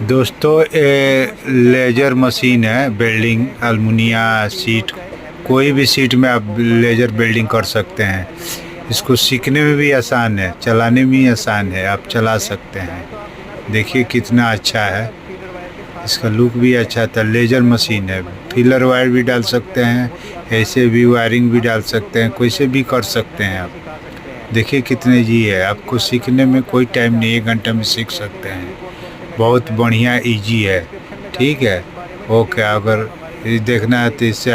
दोस्तों ये laser machine है, वेल्डिंग अलमुनिया सीट, कोई भी सीट में आप लेजर वेल्डिंग कर सकते हैं। इसको सीखने में भी आसान है, चलाने में भी आसान है, आप चला सकते हैं। देखिए कितना अच्छा है, इसका लुक भी अच्छा था। लेजर मशीन है, फिलर वायर भी डाल सकते हैं, ऐसे भी वायरिंग भी डाल सकते हैं, कैसे भी कर सकते हैं आप। देखिए कितने जी है, आपको सीखने में कोई टाइम नहीं, 1 घंटे में सीख सकते हैं। बहुत बढ़िया इजी है। ठीक है, ओके। अगर ये देखना है तो इससे